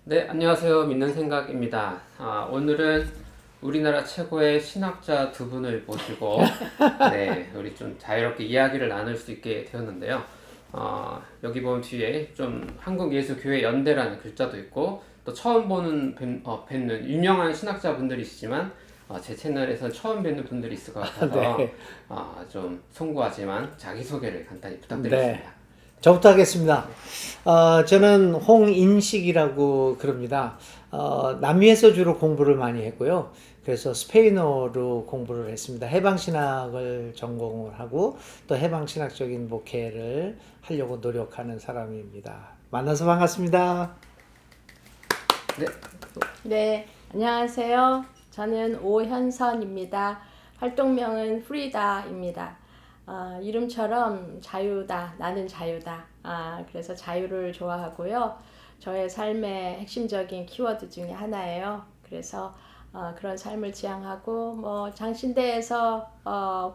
네, 안녕하세요. 믿는 생각입니다. 오늘은 우리나라 최고의 신학자 두 분을 모시고, 네, 우리 좀 자유롭게 이야기를 나눌 수 있게 되었는데요. 여기 보면 뒤에 좀 한국예수교회연대라는 글자도 있고, 또 처음 뵙는 유명한 신학자 분들이시지만, 제 채널에서 처음 뵙는 분들이 있을 것 같아서, 네. 좀 송구하지만 자기소개를 간단히 네. 부탁드리겠습니다. 저부터 하겠습니다. 저는 홍인식이라고 그럽니다. 남미에서 주로 공부를 많이 했고요. 그래서 스페인어로 공부를 했습니다. 해방신학을 전공을 하고 또 해방신학적인 목회를 하려고 노력하는 사람입니다. 만나서 반갑습니다. 네, 네, 안녕하세요. 저는 오현선입니다. 활동명은 프리다입니다. 이름처럼 자유다, 나는 자유다. 그래서 자유를 좋아하고요. 저의 삶의 핵심적인 키워드 중에 하나예요. 그래서 그런 삶을 지향하고 장신대에서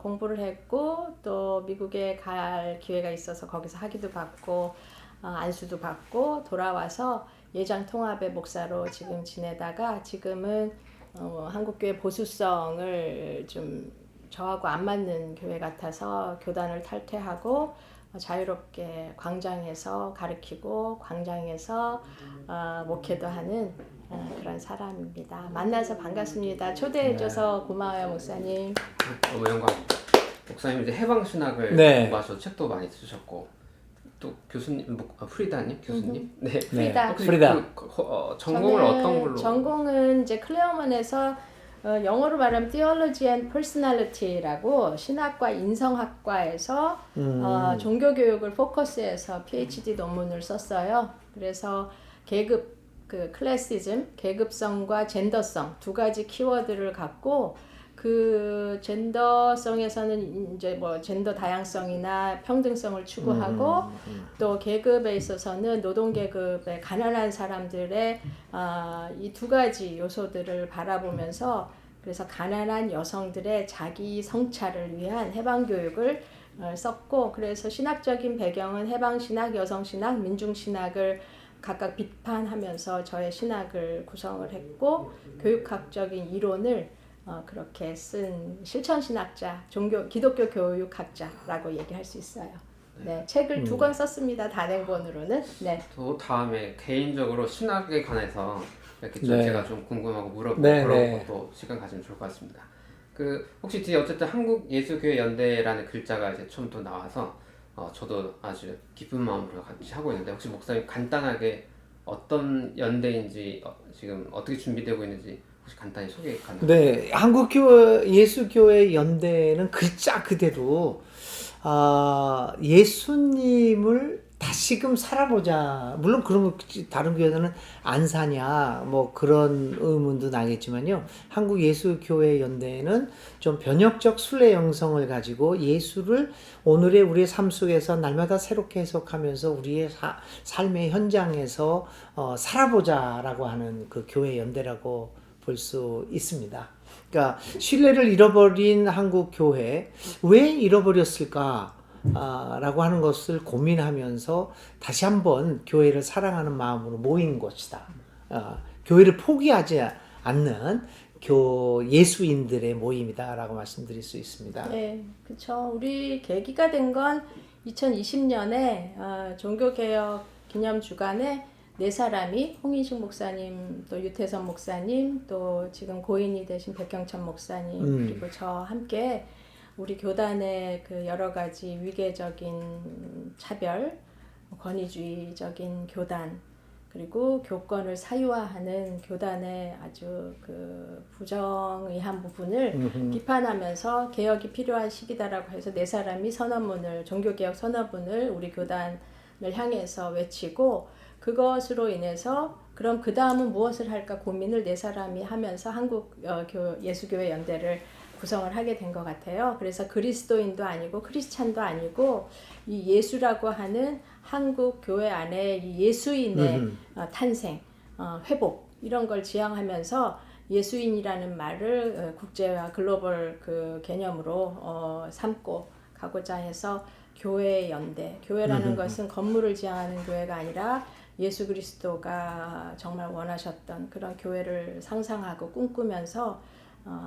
공부를 했고 또 미국에 갈 기회가 있어서 거기서 학위도 받고 안수도 받고 돌아와서 예장통합의 목사로 지금 지내다가 지금은 한국교회 보수성을 좀 저하고 안 맞는 교회 같아서 교단을 탈퇴하고 자유롭게 광장에서 가르치고 광장에서 목회도 하는 그런 사람입니다. 만나서 반갑습니다. 초대해줘서 고마워요, 목사님. 너무 영광입니다. 목사님 이제 해방신학을 네. 공부하셔서 책도 많이 쓰셨고 또 교수님, 프리다님 교수님, 네, 프리다. 혹시 프리다. 전공을 저는 어떤 걸로? 전공은 이제 클레어먼에서 영어로 말하면 Theology and Personality라고 신학과 인성학과에서 종교교육을 포커스해서 PhD 논문을 썼어요. 그래서 클래시즘, 계급성과 젠더성 두 가지 키워드를 갖고 그 젠더성에서는 이제 젠더 다양성이나 평등성을 추구하고 또 계급에 있어서는 노동계급의 가난한 사람들의 이 두 가지 요소들을 바라보면서 그래서 가난한 여성들의 자기 성찰을 위한 해방교육을 썼고 그래서 신학적인 배경은 해방신학, 여성신학, 민중신학을 각각 비판하면서 저의 신학을 구성을 했고 교육학적인 이론을 그렇게 쓴 실천신학자, 기독교 교육학자라고 얘기할 수 있어요. 네, 책을 2권 썼습니다. 단행본으로는. 네. 또 다음에 개인적으로 신학에 관해서 이렇게 좀 네. 제가 좀 궁금하고 물어보고 네, 그런 네. 것도 시간 가지면 좋을 것 같습니다. 혹시 뒤에 어쨌든 한국예수교회연대라는 글자가 이제 처음 또 나와서 저도 아주 기쁜 마음으로 같이 하고 있는데 혹시 목사님 간단하게 어떤 연대인지 지금 어떻게 준비되고 있는지 혹시 간단히 소개 가능하세요? 네, 한국교회 예수교회 연대는 글자 그대로 예수님을 다시금 살아보자. 물론 그런 거 다른 교회는 안 사냐 뭐 그런 의문도 나겠지만요. 한국 예수교회 연대는 좀 변혁적 순례 영성을 가지고 예수를 오늘의 우리의 삶 속에서 날마다 새롭게 해석하면서 우리의 삶의 현장에서 살아보자라고 하는 그 교회 연대라고 볼 수 있습니다. 그러니까 신뢰를 잃어버린 한국 교회 왜 잃어버렸을까? 라고 하는 것을 고민하면서 다시 한번 교회를 사랑하는 마음으로 모인 것이다. 교회를 포기하지 않는 예수인들의 모임이다라고 말씀드릴 수 있습니다. 네, 그렇죠. 우리 계기가 된 건 2020년에 종교개혁 기념 주간에 네 사람이 홍인식 목사님, 또 유태선 목사님, 또 지금 고인이 되신 백경천 목사님 그리고 저 함께 우리 교단의 그 여러 가지 위계적인 차별, 권위주의적인 교단, 그리고 교권을 사유화하는 교단의 아주 그 부정의한 부분을 비판하면서 개혁이 필요한 시기다라고 해서 네 사람이 종교개혁 선언문을 우리 교단을 향해서 외치고 그것으로 인해서 그럼 그 다음은 무엇을 할까 고민을 네 사람이 하면서 한국 예수교회 연대를 구성을 하게 된 것 같아요. 그래서 그리스도인도 아니고 크리스찬도 아니고 이 예수라고 하는 한국 교회 안에 이 예수인의 탄생, 회복 이런 걸 지향하면서 예수인이라는 말을 국제화 글로벌 그 개념으로 삼고 가고자 해서 교회 연대. 교회라는 것은 건물을 지향하는 교회가 아니라 예수 그리스도가 정말 원하셨던 그런 교회를 상상하고 꿈꾸면서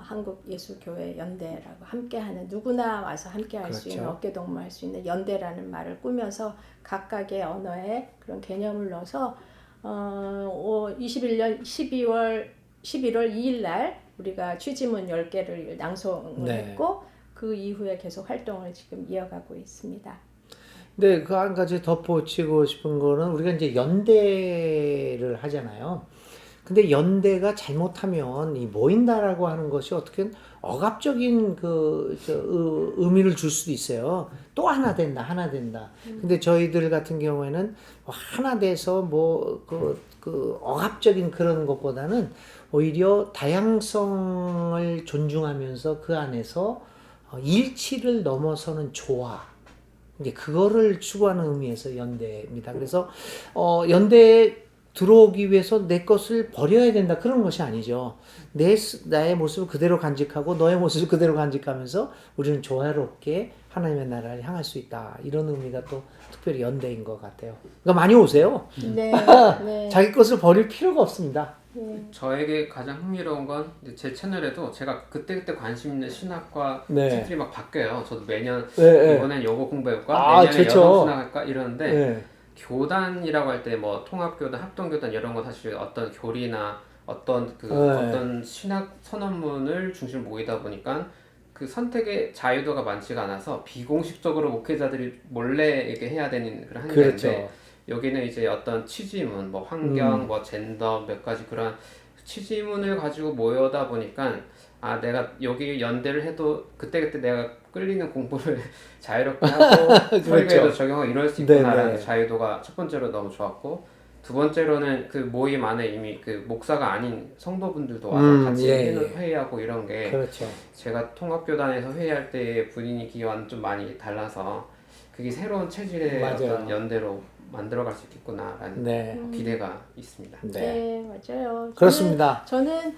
한국 예수교회 연대라고 함께하는 누구나 와서 함께할 수 있는 그렇죠. 어깨동무할 수 있는 연대라는 말을 꾸면서 각각의 언어에 그런 개념을 넣어서 21년 11월 2일 날 우리가 취지문 10개를 낭송을 네. 했고 그 이후에 계속 활동을 지금 이어가고 있습니다. 네, 그 한 가지 덧붙이고 싶은 거는 우리가 이제 연대를 하잖아요. 근데 연대가 잘못하면 이 모인다라고 하는 것이 어떻게 억압적인 의미를 줄 수도 있어요. 또 하나 된다, 하나 된다. 근데 저희들 같은 경우에는 뭐 하나 돼서 억압적인 그런 것보다는 오히려 다양성을 존중하면서 그 안에서 일치를 넘어서는 조화. 이제 그거를 추구하는 의미에서 연대입니다. 그래서 연대에 들어오기 위해서 내 것을 버려야 된다 그런 것이 아니죠. 나의 모습을 그대로 간직하고 너의 모습을 그대로 간직하면서 우리는 조화롭게 하나님의 나라를 향할 수 있다. 이런 의미가 또 특별히 연대인 것 같아요. 그러니까 많이 오세요. 네, 네. 자기 것을 버릴 필요가 없습니다. 저에게 가장 흥미로운 건 제 채널에도 제가 그때그때 관심 있는 신학과 네. 책들이 막 바뀌어요. 저도 매년 네, 이번엔 요거 공부해볼까? 내년에 좋죠. 여성 신학할까? 이러는데 네. 교단이라고 할 때 뭐 통합교단, 합동교단 이런 건 사실 어떤 교리나 어떤 네. 어떤 신학 선언문을 중심으로 모이다 보니까 그 선택의 자유도가 많지가 않아서 비공식적으로 목회자들이 몰래 이렇게 해야 되는 그런 한계가 있는데 그렇죠. 여기는 이제 어떤 취지문, 뭐 환경, 뭐 젠더 몇 가지 그런 취지문을 가지고 모여다 보니까 내가 여기 연대를 해도 그때그때 내가 끌리는 공부를 자유롭게 하고 설교에도 적용하고 이럴 수 있구나라는 네네. 자유도가 첫 번째로 너무 좋았고 두 번째로는 그 모임 안에 이미 그 목사가 아닌 성도분들도 와서 같이 회의하고 이런 게 그렇죠. 제가 통합교단에서 회의할 때의 분위기와는 좀 많이 달라서 그게 새로운 체질의 맞아요. 어떤 연대로 만들어갈 수 있겠구나라는 네. 기대가 있습니다. 네, 맞아요. 그렇습니다. 저는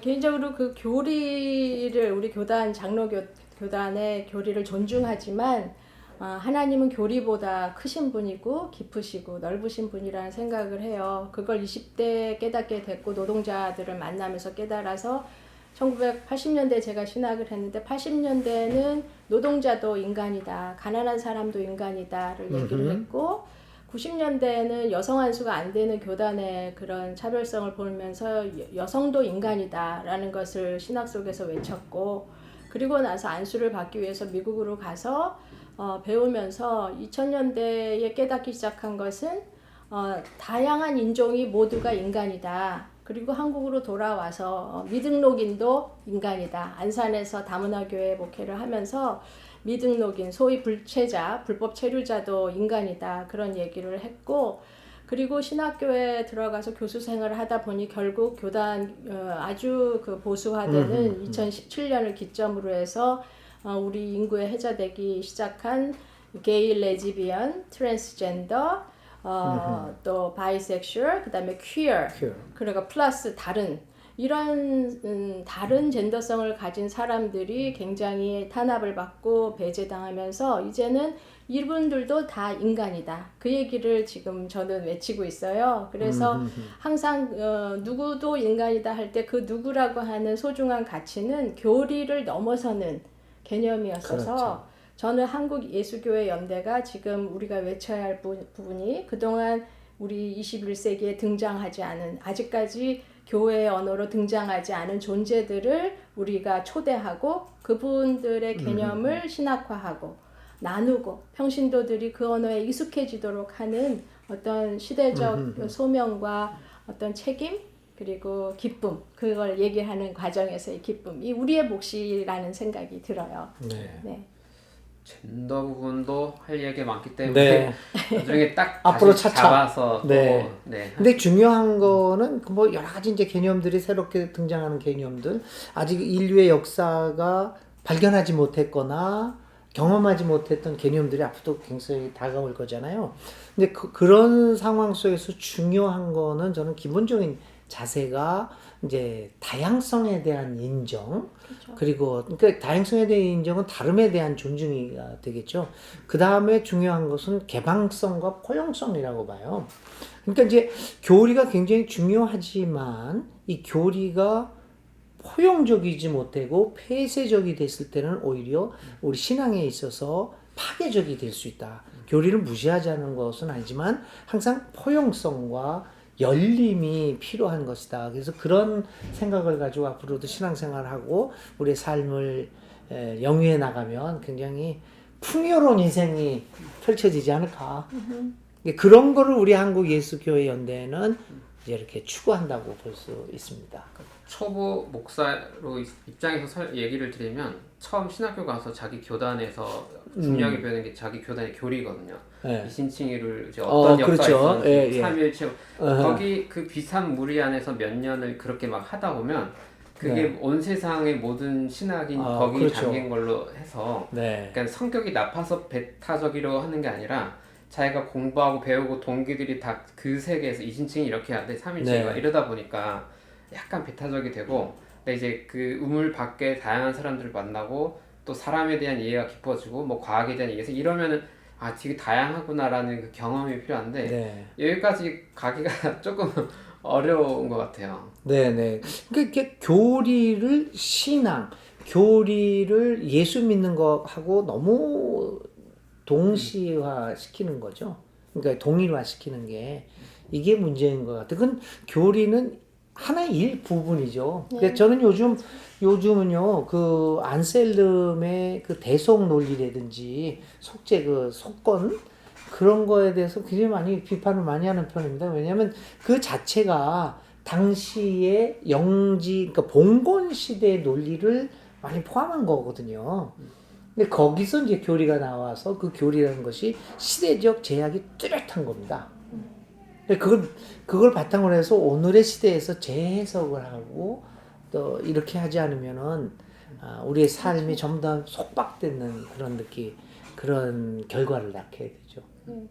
개인적으로 그 교리를 우리 교단의 교리를 존중하지만 하나님은 교리보다 크신 분이고 깊으시고 넓으신 분이라는 생각을 해요. 그걸 20대 깨닫게 됐고 노동자들을 만나면서 깨달아서 1980년대 제가 신학을 했는데 80년대에는 노동자도 인간이다. 가난한 사람도 인간이다를 얘기를 했고 90년대에는 여성 안수가 안 되는 교단의 그런 차별성을 보면서 여성도 인간이다라는 것을 신학 속에서 외쳤고 그리고 나서 안수를 받기 위해서 미국으로 가서 배우면서 2000년대에 깨닫기 시작한 것은 다양한 인종이 모두가 인간이다. 그리고 한국으로 돌아와서 미등록인도 인간이다. 안산에서 다문화교회 목회를 하면서 미등록인, 소위 불체자, 불법 체류자도 인간이다. 그런 얘기를 했고 그리고 신학교에 들어가서 교수 생활을 하다 보니 결국 교단 아주 그 보수화되는 2017년을 기점으로 해서 우리 인구에 해자되기 시작한 게이, 레즈비언, 트랜스젠더 또 바이섹슈얼, 그다음에 퀴어, 그러니까 플러스 다른 이런 다른 젠더성을 가진 사람들이 굉장히 탄압을 받고 배제당하면서 이제는 이분들도 다 인간이다. 그 얘기를 지금 저는 외치고 있어요. 그래서 항상 누구도 인간이다 할 때 그 누구라고 하는 소중한 가치는 교리를 넘어서는 개념이었어서 그렇죠. 저는 한국 예수교회 연대가 지금 우리가 외쳐야 할 부분이 그동안 우리 21세기에 등장하지 않은 아직까지 교회의 언어로 등장하지 않은 존재들을 우리가 초대하고 그분들의 개념을 신학화하고 나누고 평신도들이 그 언어에 익숙해지도록 하는 어떤 시대적 소명과 어떤 책임 그리고 기쁨 그걸 얘기하는 과정에서의 기쁨이 우리의 몫이라는 생각이 들어요. 네. 젠더 부분도 할 얘기가 많기 때문에 나중에 딱 앞으로 다시 잡아서 네. 근데 중요한 거는 뭐 여러 가지 이제 개념들이 새롭게 등장하는 개념들 아직 인류의 역사가 발견하지 못했거나 경험하지 못했던 개념들이 앞으로 굉장히 다가올 거잖아요. 근데 그런 상황 속에서 중요한 거는 저는 기본적인 자세가 이제 다양성에 대한 인정, 그렇죠. 그리고 그러니까 다양성에 대한 인정은 다름에 대한 존중이가 되겠죠. 그 다음에 중요한 것은 개방성과 포용성이라고 봐요. 그러니까 이제 교리가 굉장히 중요하지만 이 교리가 포용적이지 못하고 폐쇄적이 됐을 때는 오히려 우리 신앙에 있어서 파괴적이 될 수 있다. 교리를 무시하자는 것은 아니지만 항상 포용성과 열림이 필요한 것이다. 그래서 그런 생각을 가지고 앞으로도 신앙생활을 하고 우리의 삶을 영위해 나가면 굉장히 풍요로운 인생이 펼쳐지지 않을까. 그런 거를 우리 한국 예수교회 연대는 이제 이렇게 추구한다고 볼 수 있습니다. 초보 목사로 입장에서 얘기를 드리면 처음 신학교 가서 자기 교단에서 중요하게 배우는 게 자기 교단의 교리거든요. 네. 이신칭의를 이제 어떤 역사가 그렇죠. 있었는지 예, 예. 삼위일체 거기 그 비슷한 무리 안에서 몇 년을 그렇게 막 하다 보면 그게 네. 온 세상의 모든 신학이 거기 그렇죠. 담긴 걸로 해서 네. 그러니까 성격이 나빠서 배타적이라고 하는 게 아니라 자기가 공부하고 배우고 동기들이 다 그 세계에서 이신칭이 이렇게 해야 돼, 삼일체가 네. 이러다 보니까 약간 배타적이 되고, 근데 이제 그 우물 밖에 다양한 사람들을 만나고 또 사람에 대한 이해가 깊어지고 뭐 과학에 대한 이해에서 이러면은 아 되게 다양하구나라는 그 경험이 필요한데 네. 여기까지 가기가 조금 어려운 것 같아요. 네네. 그러니까 이렇게 교리를 신앙, 교리를 예수 믿는 거하고 너무 동시화 시키는 거죠. 그러니까 동일화 시키는 게 이게 문제인 것 같아요. 그건 교리는 하나의 일부분이죠. 그러니까 저는 요즘은요, 그 안셀름의 그 대속 논리라든지 속죄 그 속건 그런 거에 대해서 굉장히 많이 비판을 많이 하는 편입니다. 왜냐하면 그 자체가 당시의 영지, 그러니까 봉건 시대의 논리를 많이 포함한 거거든요. 근데 거기서 이제 교리가 나와서 그 교리라는 것이 시대적 제약이 뚜렷한 겁니다. 근데 그걸 바탕으로 해서 오늘의 시대에서 재해석을 하고 또 이렇게 하지 않으면은 우리의 삶이 전부 다 속박되는 그런 느낌, 그런 결과를 낳게 되죠.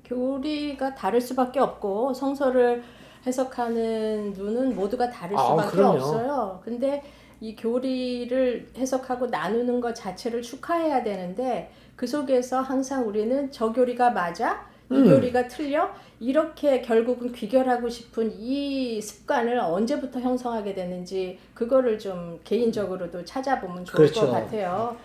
교리가 다를 수밖에 없고 성서를 해석하는 눈은 모두가 다를 수밖에 그럼요. 없어요. 근데 이 교리를 해석하고 나누는 것 자체를 축하해야 되는데 그 속에서 항상 우리는 저 교리가 맞아? 이 교리가 틀려? 이렇게 결국은 귀결하고 싶은 이 습관을 언제부터 형성하게 되는지 그거를 좀 개인적으로도 찾아보면 좋을 그렇죠. 것 같아요.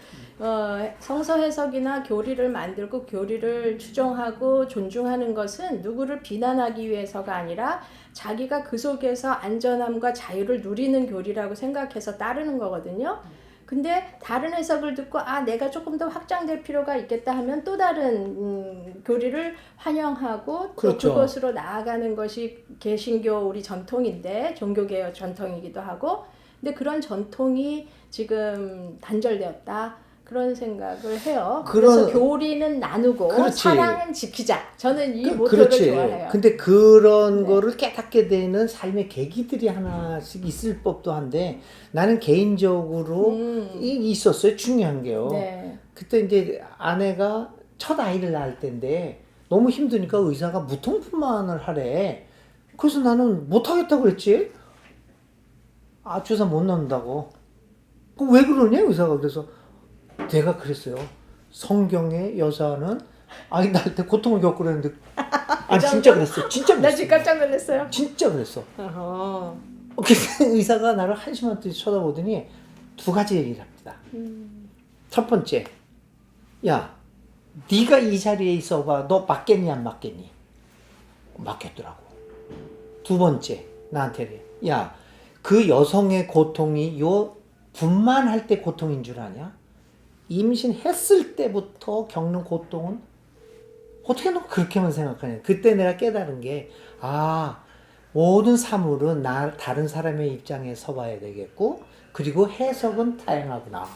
성서 해석이나 교리를 만들고 교리를 추종하고 존중하는 것은 누구를 비난하기 위해서가 아니라 자기가 그 속에서 안전함과 자유를 누리는 교리라고 생각해서 따르는 거거든요. 근데 다른 해석을 듣고 내가 조금 더 확장될 필요가 있겠다 하면 또 다른 교리를 환영하고 그렇죠. 또 그것으로 나아가는 것이 개신교 우리 전통인데 종교개혁 전통이기도 하고 근데 그런 전통이 지금 단절되었다. 그런 생각을 해요. 그래서 교리는 나누고 그렇지. 사랑은 지키자. 저는 이 모토를 그렇지. 좋아해요. 근데 그런 거를 깨닫게 되는 삶의 계기들이 하나씩 있을 법도 한데 나는 개인적으로 있었어요. 중요한 게요. 네. 그때 이제 아내가 첫 아이를 낳을 때인데 너무 힘드니까 의사가 무통분만을 하래. 그래서 나는 못하겠다고 그랬지. 주사 못 넣는다고. 그럼 왜 그러냐 의사가. 그래서 내가 그랬어요. 성경에 여자는 아이 낳을 때 고통을 겪고 그랬는데 진짜 그랬어. 진짜 나 그랬어. 지금 깜짝 놀랐어요. 진짜 그랬어. 어허. 그래서 의사가 나를 한심한테 쳐다보더니 두 가지 얘기를 합니다. 첫 번째, 야, 네가 이 자리에 있어봐. 너 맞겠니 안 맞겠니? 맞겠더라고. 두 번째, 나한테 야, 그 여성의 고통이 요 분만할 때 고통인 줄 아냐? 임신했을 때부터 겪는 고통은 어떻게 너 그렇게만 생각하냐. 그때 내가 깨달은 게 모든 사물은 다른 사람의 입장에 서봐야 되겠고 그리고 해석은 다양하구나.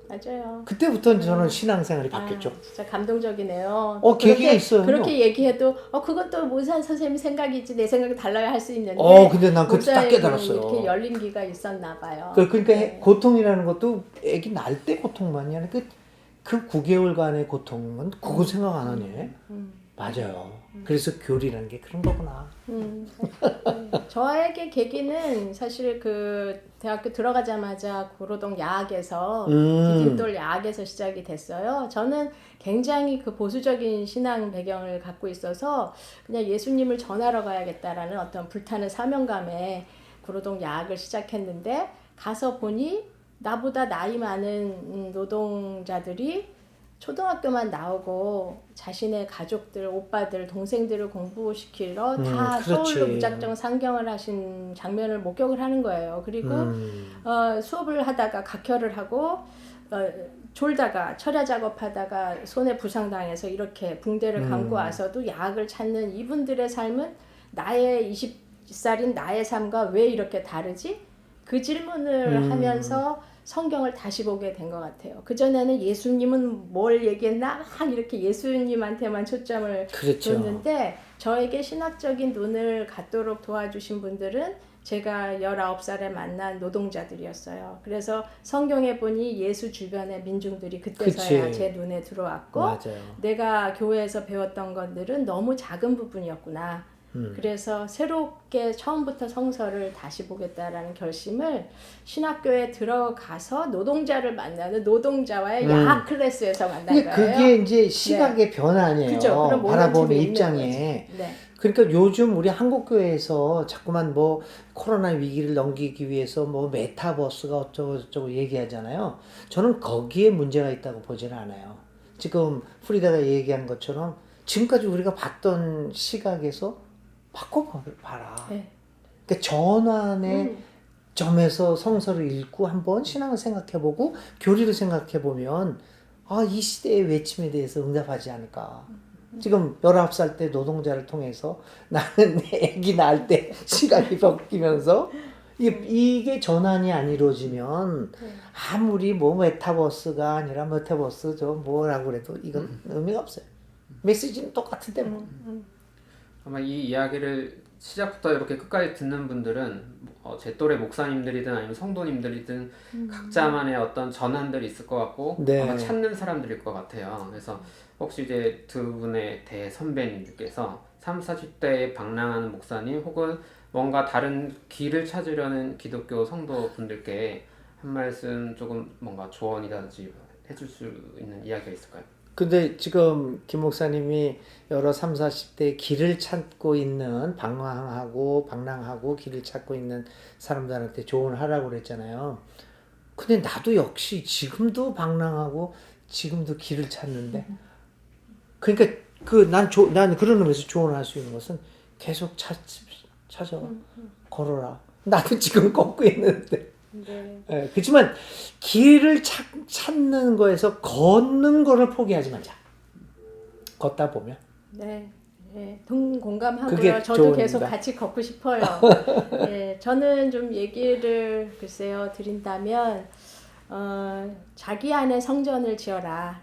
맞아요. 그때부터 저는 신앙생활이 바뀌었죠. 진짜 감동적이네요. 계기가 있어요. 그렇게 얘기해도 그건 또 모사 선생님 생각이지 내 생각이 달라야 할 수 있는데 근데 난 그때 딱 깨달았어요. 이렇게 열린 귀가 있었나 봐요. 그러니까 네. 고통이라는 것도 애기 낳을 때 고통만이 아니라 그 9개월간의 고통은 그거 생각 안 하네. 맞아요. 그래서 교리라는 게 그런 거구나. 저에게 계기는 사실 그 대학교 들어가자마자 구로동 야학에서 디딤돌 야학에서 시작이 됐어요. 저는 굉장히 그 보수적인 신앙 배경을 갖고 있어서 그냥 예수님을 전하러 가야겠다라는 어떤 불타는 사명감에 구로동 야학을 시작했는데 가서 보니 나보다 나이 많은 노동자들이 초등학교만 나오고 자신의 가족들, 오빠들, 동생들을 공부시키러 다 그렇지. 서울로 무작정 상경을 하신 장면을 목격을 하는 거예요. 그리고 수업을 하다가 각혈을 하고 졸다가 철야 작업하다가 손에 부상당해서 이렇게 붕대를 감고 와서도 약을 찾는 이분들의 삶은 나의 20살인 나의 삶과 왜 이렇게 다르지? 그 질문을 하면서 성경을 다시 보게 된 것 같아요. 그전에는 예수님은 뭘 얘기했나? 막 이렇게 예수님한테만 초점을 그렇죠. 뒀는데 저에게 신학적인 눈을 갖도록 도와주신 분들은 제가 19살에 만난 노동자들이었어요. 그래서 성경에 보니 예수 주변의 민중들이 그때서야 그치. 제 눈에 들어왔고 맞아요. 내가 교회에서 배웠던 것들은 너무 작은 부분이었구나. 그래서 새롭게 처음부터 성서를 다시 보겠다라는 결심을 신학교에 들어가서 노동자를 만나는 노동자와의 야학 클래스에서 만난 근데 거예요. 그게 이제 시각의 변화네요. 그죠. 그런 바라보는 모멘텀이 있는 입장에. 거지. 네. 그러니까 요즘 우리 한국교회에서 자꾸만 뭐 코로나 위기를 넘기기 위해서 뭐 메타버스가 어쩌고 얘기하잖아요. 저는 거기에 문제가 있다고 보지는 않아요. 지금 프리다가 얘기한 것처럼 지금까지 우리가 봤던 시각에서 바꿔봐라. 네. 그러니까 전환의 점에서 성서를 읽고 한번 신앙을 생각해보고 교리를 생각해보면 이 시대의 외침에 대해서 응답하지 않을까. 지금 19살 때 노동자를 통해서 나는 애기 낳을 때 시각이 바뀌면서 이게 전환이 안 이루어지면 아무리 뭐 메타버스가 아니라 메타버스 저 뭐라고 그래도 이건 의미가 없어요. 메시지는 똑같은데 뭐. 아마 이 이야기를 시작부터 이렇게 끝까지 듣는 분들은 제 또래 목사님들이든 아니면 성도님들이든 각자만의 어떤 전환들이 있을 것 같고 네. 아마 찾는 사람들일 것 같아요. 그래서 혹시 이제 두 분의 대선배님들께서 30, 40대에 방랑하는 목사님 혹은 뭔가 다른 길을 찾으려는 기독교 성도분들께 한 말씀 조금 뭔가 조언이라든지 해줄 수 있는 이야기가 있을까요? 근데 지금 김 목사님이 여러 30, 40대 길을 찾고 있는 방랑하고 길을 찾고 있는 사람들한테 조언하라고 그랬잖아요. 근데 나도 역시 지금도 방랑하고 지금도 길을 찾는데 그러니까 난 그런 의미에서 조언할 수 있는 것은 계속 찾아 걸어라. 나도 지금 걷고 있는데. 네. 예, 그렇지만 길을 찾는 거에서 걷는 거를 포기하지 말자. 걷다 보면. 네. 네. 공감하고요. 그게 저도 조언입니다. 계속 같이 걷고 싶어요. 네. 저는 좀 얘기를 글쎄요 드린다면 자기 안에 성전을 지어라.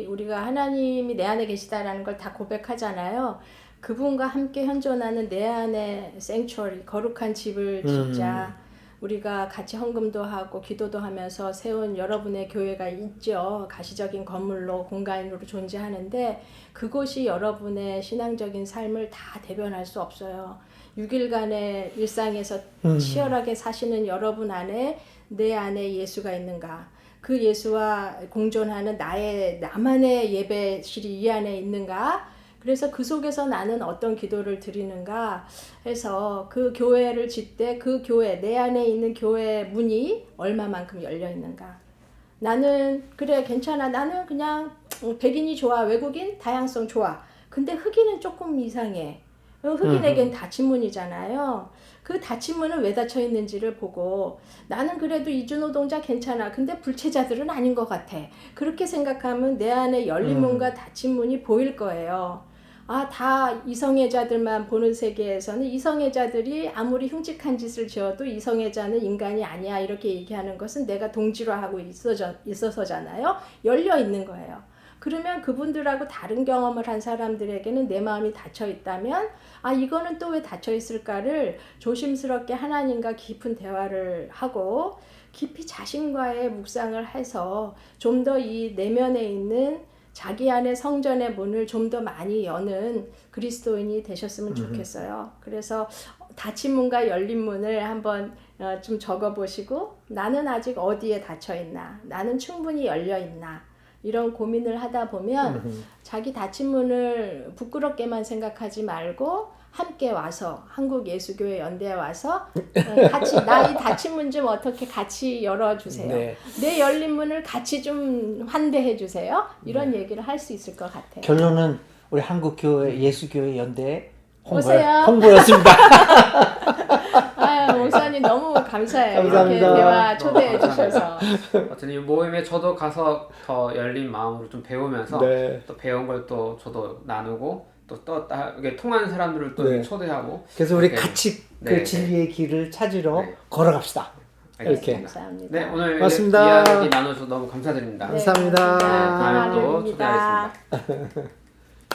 우리가 하나님이 내 안에 계시다라는 걸 다 고백하잖아요. 그분과 함께 현존하는 내 안에 생츄어리 거룩한 집을 짓자. 우리가 같이 헌금도 하고 기도도 하면서 세운 여러분의 교회가 있죠. 가시적인 건물로 공간으로 존재하는데 그곳이 여러분의 신앙적인 삶을 다 대변할 수 없어요. 6일간의 일상에서 치열하게 사시는 여러분 안에 내 안에 예수가 있는가? 그 예수와 공존하는 나만의 예배실이 이 안에 있는가? 그래서 그 속에서 나는 어떤 기도를 드리는가 해서 그 교회를 짓되 그 교회, 내 안에 있는 교회 문이 얼마만큼 열려 있는가. 나는 그래 괜찮아. 나는 그냥 백인이 좋아. 외국인 다양성 좋아. 근데 흑인은 조금 이상해. 흑인에겐 닫힌 문이잖아요. 그 닫힌 문은 왜 닫혀 있는지를 보고 나는 그래도 이주노동자 괜찮아. 근데 불체자들은 아닌 것 같아. 그렇게 생각하면 내 안에 열린 문과 닫힌 문이 보일 거예요. 다 이성애자들만 보는 세계에서는 이성애자들이 아무리 흉측한 짓을 지어도 이성애자는 인간이 아니야 이렇게 얘기하는 것은 내가 동지로 하고 있어서잖아요. 열려 있는 거예요. 그러면 그분들하고 다른 경험을 한 사람들에게는 내 마음이 닫혀 있다면 이거는 또 왜 닫혀 있을까를 조심스럽게 하나님과 깊은 대화를 하고 깊이 자신과의 묵상을 해서 좀 더 이 내면에 있는 자기 안에 성전의 문을 좀 더 많이 여는 그리스도인이 되셨으면 좋겠어요. 그래서 닫힌 문과 열린 문을 한번 좀 적어보시고 나는 아직 어디에 닫혀 있나, 나는 충분히 열려 있나, 이런 고민을 하다 보면 자기 닫힌 문을 부끄럽게만 생각하지 말고 함께 와서 한국 예수교회 연대에 와서 같이 나 이 닫힌 문 좀 어떻게 같이 열어주세요. 네. 내 열린 문을 같이 좀 환대해 주세요. 이런 얘기를 할 수 있을 것 같아요. 결론은 우리 한국교회 예수교회 연대 오세요. 홍보였습니다. 아유, 목사님 너무 감사해요. 감사합니다. 이렇게 대화 초대해 주셔서. 어쨌든 이 모임에 저도 가서 더 열린 마음으로 좀 배우면서 네. 또 배운 걸 또 저도 나누고 또 이게 통하는 사람들을 또 네. 초대하고 그래서 우리 이렇게. 같이 네, 그 진리의 길을 찾으러 네. 걸어갑시다. 알겠습니다. 이렇게. 감사합니다. 네, 오늘 고맙습니다. 이야기 나눠주셔서 너무 감사드립니다. 감사합니다. 네, 다음에 또 감사합니다. 초대하겠습니다.